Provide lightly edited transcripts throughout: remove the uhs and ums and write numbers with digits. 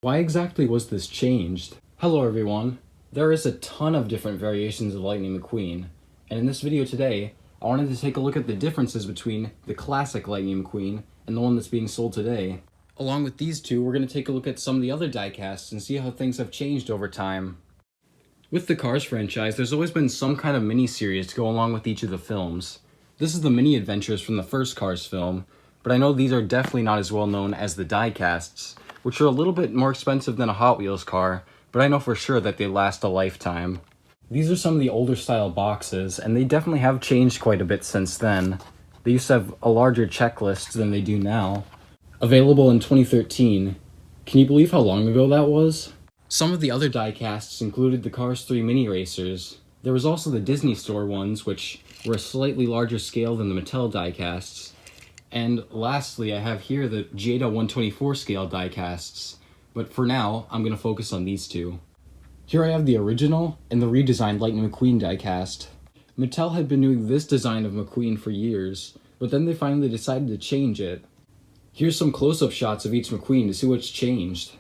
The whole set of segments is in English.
Why exactly was this changed? Hello everyone. There is a ton of different variations of Lightning McQueen, and in this video today, I wanted to take a look at the differences between the classic Lightning McQueen and the one that's being sold today. Along with these two, we're going to take a look at some of the other diecasts and see how things have changed over time. With the Cars franchise, there's always been some kind of mini-series to go along with each of the films. This is the mini-adventures from the first Cars film, but I know these are definitely not as well known as the diecasts, which are a little bit more expensive than a Hot Wheels car, but I know for sure that they last a lifetime. These are some of the older style boxes, and they definitely have changed quite a bit since then. They used to have a larger checklist than they do now. Available in 2013. Can you believe how long ago that was? Some of the other diecasts included the Cars 3 mini racers. There was also the Disney Store ones, which were a slightly larger scale than the Mattel diecasts. And lastly, I have here the Jada 124 scale diecasts, but for now, I'm going to focus on these two. Here I have the original and the redesigned Lightning McQueen diecast. Mattel had been doing this design of McQueen for years, but then they finally decided to change it. Here's some close-up shots of each McQueen to see what's changed.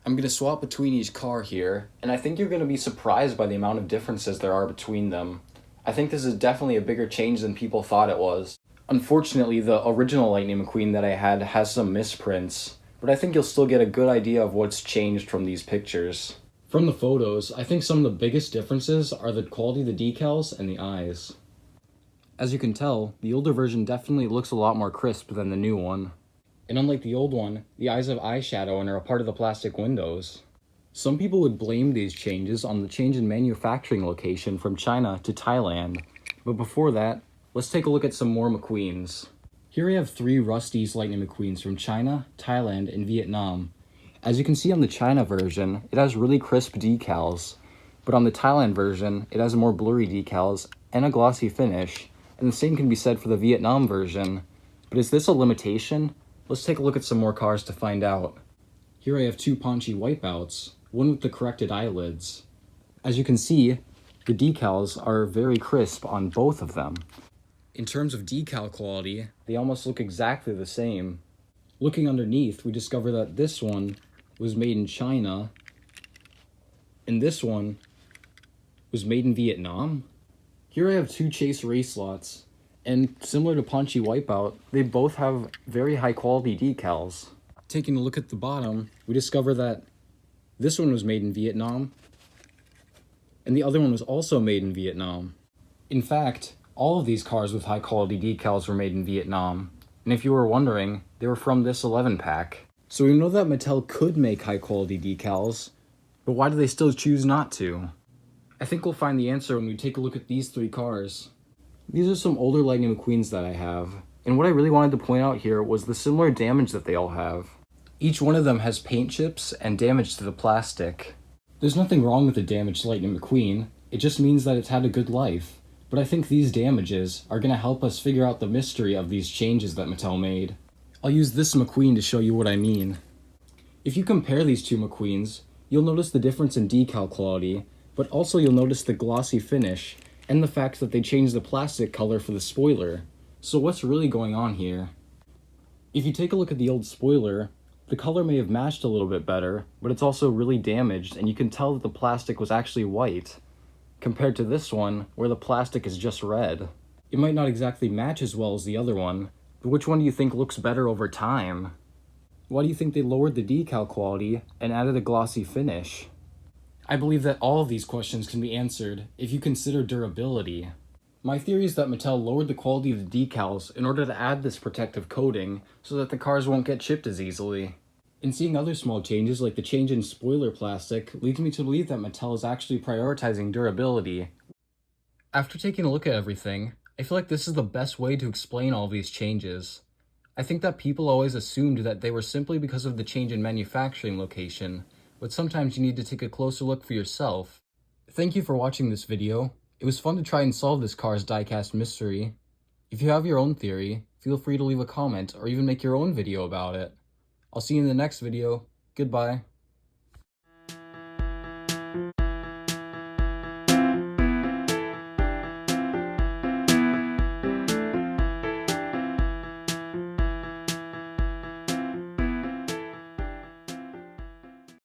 I'm going to swap between each car here, and I think you're going to be surprised by the amount of differences there are between them. I think this is definitely a bigger change than people thought it was. Unfortunately, the original Lightning McQueen that I had has some misprints, but I think you'll still get a good idea of what's changed from these pictures. From the photos, I think some of the biggest differences are the quality of the decals and the eyes. As you can tell, the older version definitely looks a lot more crisp than the new one. And unlike the old one, the eyes have eyeshadow and are a part of the plastic windows. Some people would blame these changes on the change in manufacturing location from China to Thailand, but before that, let's take a look at some more McQueens. Here I have 3 Rusty's Lightning McQueens from China, Thailand, and Vietnam. As you can see on the China version, it has really crisp decals, but on the Thailand version, it has more blurry decals and a glossy finish, and the same can be said for the Vietnam version. But is this a limitation? Let's take a look at some more cars to find out. Here I have 2 Paunchy wipeouts, one with the corrected eyelids. As you can see, the decals are very crisp on both of them. In terms of decal quality, they almost look exactly the same. Looking underneath, we discover that this one was made in China, and this one was made in Vietnam. Here I have 2 Chase race lots, and similar to Paunchy Wipeout, they both have very high quality decals. Taking a look at the bottom, we discover that this one was made in Vietnam, and the other one was also made in Vietnam. In fact, all of these cars with high quality decals were made in Vietnam, and if you were wondering, they were from this 11-pack. So we know that Mattel could make high quality decals, but why do they still choose not to? I think we'll find the answer when we take a look at these 3 cars. These are some older Lightning McQueens that I have, and what I really wanted to point out here was the similar damage that they all have. Each one of them has paint chips and damage to the plastic. There's nothing wrong with the damaged Lightning McQueen, it just means that it's had a good life. But I think these damages are going to help us figure out the mystery of these changes that Mattel made. I'll use this McQueen to show you what I mean. If you compare these 2 McQueens, you'll notice the difference in decal quality, but also you'll notice the glossy finish, and the fact that they changed the plastic color for the spoiler. So what's really going on here? If you take a look at the old spoiler, the color may have matched a little bit better, but it's also really damaged, and you can tell that the plastic was actually white, compared to this one, where the plastic is just red. It might not exactly match as well as the other one, but which one do you think looks better over time? Why do you think they lowered the decal quality and added a glossy finish? I believe that all of these questions can be answered if you consider durability. My theory is that Mattel lowered the quality of the decals in order to add this protective coating so that the cars won't get chipped as easily. And seeing other small changes like the change in spoiler plastic leads me to believe that Mattel is actually prioritizing durability. After taking a look at everything, I feel like this is the best way to explain all these changes. I think that people always assumed that they were simply because of the change in manufacturing location, but sometimes you need to take a closer look for yourself. Thank you for watching this video. It was fun to try and solve this Cars diecast mystery. If you have your own theory, feel free to leave a comment or even make your own video about it. I'll see you in the next video. Goodbye.